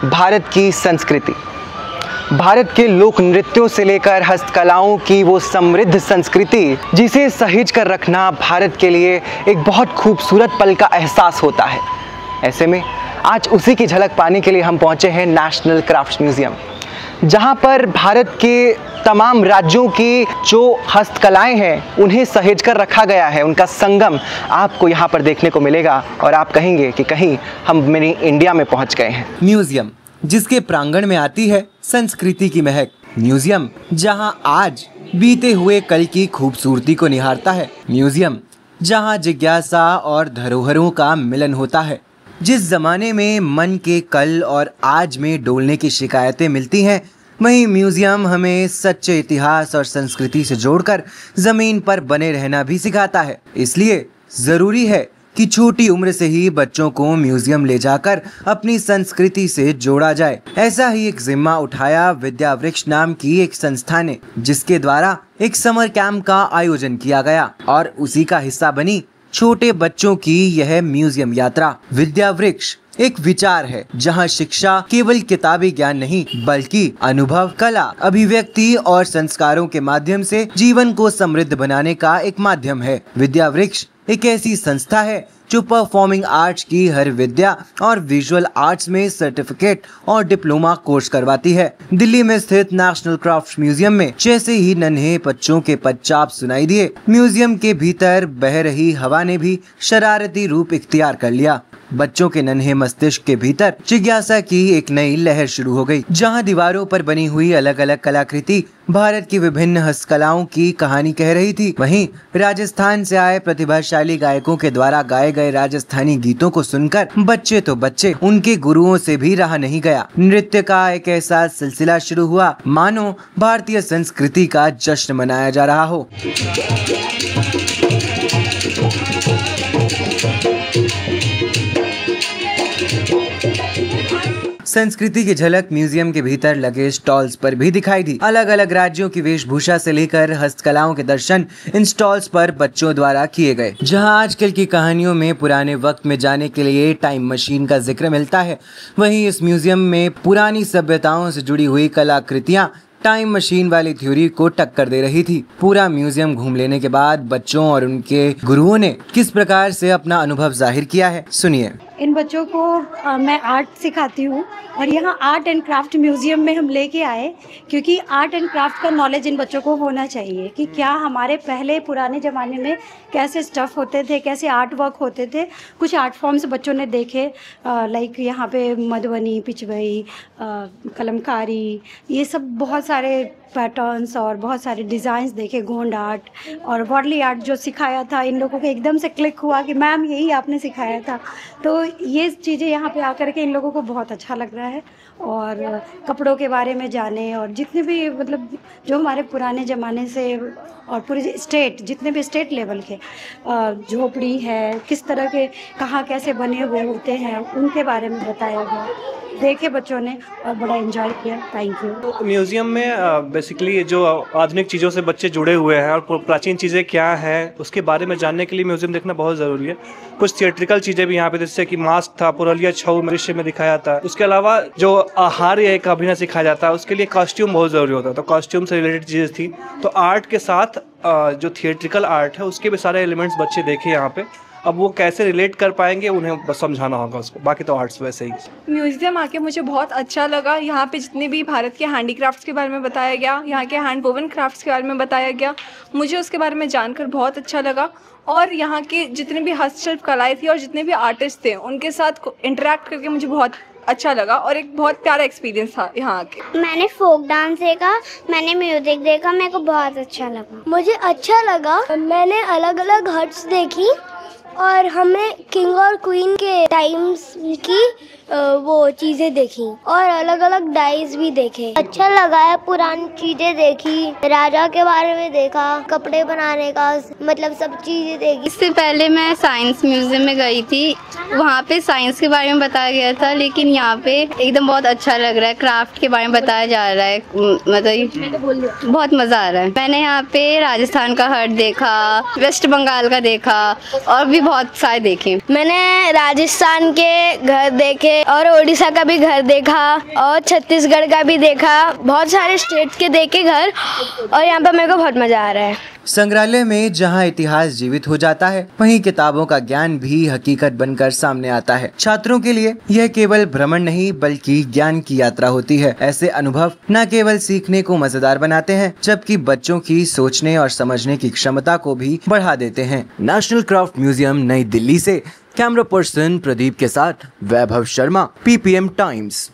भारत की संस्कृति। भारत के लोक नृत्यों से लेकर हस्तकलाओं की वो समृद्ध संस्कृति जिसे सहेज कर रखना भारत के लिए एक बहुत खूबसूरत पल का एहसास होता है। ऐसे में आज उसी की झलक पाने के लिए हम पहुंचे हैं नेशनल क्राफ्ट्स म्यूजियम, जहां पर भारत के तमाम राज्यों की जो हस्तकलाएं हैं उन्हें सहेज कर रखा गया है। उनका संगम आपको यहाँ पर देखने को मिलेगा और आप कहेंगे कि कहीं हम मिनी इंडिया में पहुँच गए हैं। म्यूजियम जिसके प्रांगण में आती है संस्कृति की महक। म्यूजियम जहां आज बीते हुए कल की खूबसूरती को निहारता है। म्यूजियम जहां जिज्ञासा और धरोहरों का मिलन होता है। जिस जमाने में मन के कल और आज में डोलने की शिकायतें मिलती हैं, वहीं म्यूजियम हमें सच्चे इतिहास और संस्कृति से जोड़कर जमीन पर बने रहना भी सिखाता है। इसलिए जरूरी है कि छोटी उम्र से ही बच्चों को म्यूजियम ले जाकर अपनी संस्कृति से जोड़ा जाए। ऐसा ही एक जिम्मा उठाया विद्यावृक्ष नाम की एक संस्था ने, जिसके द्वारा एक समर कैंप का आयोजन किया गया और उसी का हिस्सा बनी छोटे बच्चों की यह म्यूजियम यात्रा। विद्यावृक्ष एक विचार है जहां शिक्षा केवल किताबी ज्ञान नहीं बल्कि अनुभव, कला, अभिव्यक्ति और संस्कारों के माध्यम से जीवन को समृद्ध बनाने का एक माध्यम है। विद्यावृक्ष एक ऐसी संस्था है जो परफॉर्मिंग आर्ट्स की हर विद्या और विजुअल आर्ट्स में सर्टिफिकेट और डिप्लोमा कोर्स करवाती है। दिल्ली में स्थित नेशनल क्राफ्ट्स म्यूजियम में जैसे ही नन्हे बच्चों के पदचाप सुनाई दिए, म्यूजियम के भीतर बह रही हवा ने भी शरारती रूप इख्तियार कर लिया। बच्चों के नन्हे मस्तिष्क के भीतर जिज्ञासा की एक नई लहर शुरू हो गई, जहां दीवारों पर बनी हुई अलग अलग कलाकृति भारत की विभिन्न हस्तकलाओं की कहानी कह रही थी। वहीं राजस्थान से आए प्रतिभाशाली गायकों के द्वारा गाए गए राजस्थानी गीतों को सुनकर बच्चे तो बच्चे, उनके गुरुओं से भी रहा नहीं गया। नृत्य का एक ऐसा सिलसिला शुरू हुआ मानो भारतीय संस्कृति का जश्न मनाया जा रहा हो। संस्कृति की झलक म्यूजियम के भीतर लगे स्टॉल्स पर भी दिखाई दी। अलग अलग राज्यों की वेशभूषा से लेकर हस्तकलाओं के दर्शन इन स्टॉल्स पर बच्चों द्वारा किए गए। जहां आजकल की कहानियों में पुराने वक्त में जाने के लिए टाइम मशीन का जिक्र मिलता है, वहीं इस म्यूजियम में पुरानी सभ्यताओं से जुड़ी हुई कलाकृतियां टाइम मशीन वाली थ्योरी को टक्कर दे रही थी। पूरा म्यूजियम घूम लेने के बाद बच्चों और उनके गुरुओं ने किस प्रकार से अपना अनुभव जाहिर किया है, सुनिए। इन बच्चों को मैं आर्ट सिखाती हूँ और यहाँ आर्ट एंड क्राफ्ट म्यूजियम में हम लेके आए क्योंकि आर्ट एंड क्राफ्ट का नॉलेज इन बच्चों को होना चाहिए कि क्या हमारे पहले पुराने ज़माने में कैसे स्टफ़ होते थे, कैसे आर्ट वर्क होते थे। कुछ आर्ट फॉर्म्स बच्चों ने देखे, लाइक यहाँ पे मधुबनी, पिचवई, कलमकारी, ये सब बहुत सारे पैटर्न्स और बहुत सारे डिज़ाइंस देखे। गोंड आर्ट और वर्ली आर्ट जो सिखाया था, इन लोगों को एकदम से क्लिक हुआ कि मैम यही आपने सिखाया था। तो ये चीज़ें यहाँ पे आकर के इन लोगों को बहुत अच्छा लग रहा है और कपड़ों के बारे में जाने और जितने भी मतलब जो हमारे पुराने ज़माने से और पूरे स्टेट, जितने भी स्टेट लेवल के झोपड़ी है, किस तरह के कहाँ कैसे बने हुए होते हैं, उनके बारे में बताया गया। देखे बच्चों ने और बड़ा एंजॉय किया। Thank you. म्यूज़ियम में बेसिकली जो आधुनिक चीज़ों से बच्चे जुड़े हुए हैं और प्राचीन चीज़ें क्या हैं उसके बारे में जानने के लिए म्यूज़ियम देखना बहुत ज़रूरी है। कुछ थिएट्रिकल चीज़ें भी यहाँ पे, जैसे कि मास्क था, पुरलिया छऊ दृश्य में दिखाया था। उसके अलावा जो आहार या एक अभिनय सिखाया जाता है उसके लिए कॉस्ट्यूम बहुत ज़रूरी होता है, तो कॉस्ट्यूम से रिलेटेड चीज़ें थी। तो आर्ट के साथ जो थिएट्रिकल आर्ट है उसके भी सारे एलिमेंट्स बच्चे देखे यहाँ पे। अब वो कैसे रिलेट कर पाएंगे उन्हें बस समझाना होगा उसको, बाकी तो आर्ट्स वैसे ही। म्यूज़ियम आके मुझे बहुत अच्छा लगा। यहाँ पे जितने भी भारत के हैंडीक्राफ्ट्स के बारे में बताया गया, यहाँ के हैंड वोवन क्राफ्ट्स के बारे में बताया गया, मुझे उसके बारे में जानकर बहुत अच्छा लगा। और यहाँ के जितने भी हस्तशिल्प कलाएँ थी और जितने भी आर्टिस्ट थे उनके साथ इंटरेक्ट करके मुझे बहुत अच्छा लगा और एक बहुत प्यारा एक्सपीरियंस था यहाँ आके। मैंने फोक डांस देखा, मैंने म्यूजिक देखा, मेरे को बहुत अच्छा लगा। मुझे अच्छा लगा, मैंने अलग अलग हट्स देखी और हमें किंग और क्वीन के टाइम्स की वो चीजें देखी और अलग अलग डाइस भी देखे। अच्छा लगा है, पुरानी चीजें देखी, राजा के बारे में देखा, कपड़े बनाने का मतलब सब चीजें देखी। इससे पहले मैं साइंस म्यूजियम में गई थी, वहाँ पे साइंस के बारे में बताया गया था, लेकिन यहाँ पे एकदम बहुत अच्छा लग रहा है, क्राफ्ट के बारे में बताया जा रहा है, मतलब बहुत मजा आ रहा है। मैंने यहाँ पे राजस्थान का हट देखा, वेस्ट बंगाल का देखा और भी बहुत सारे देखे। मैंने राजस्थान के घर देखे, देखे और ओडिशा का भी घर देखा और छत्तीसगढ़ का भी देखा, बहुत सारे स्टेट के देखे घर, और यहाँ पर मेरे को बहुत मजा आ रहा है। संग्रहालय में जहां इतिहास जीवित हो जाता है, वहीं किताबों का ज्ञान भी हकीकत बनकर सामने आता है। छात्रों के लिए यह केवल भ्रमण नहीं बल्कि ज्ञान की यात्रा होती है। ऐसे अनुभव न केवल सीखने को मजेदार बनाते हैं, जबकि बच्चों की सोचने और समझने की क्षमता को भी बढ़ा देते हैं। नेशनल क्राफ्ट म्यूजियम नई दिल्ली से कैमरा पर्सन प्रदीप के साथ वैभव शर्मा, PPM टाइम्स।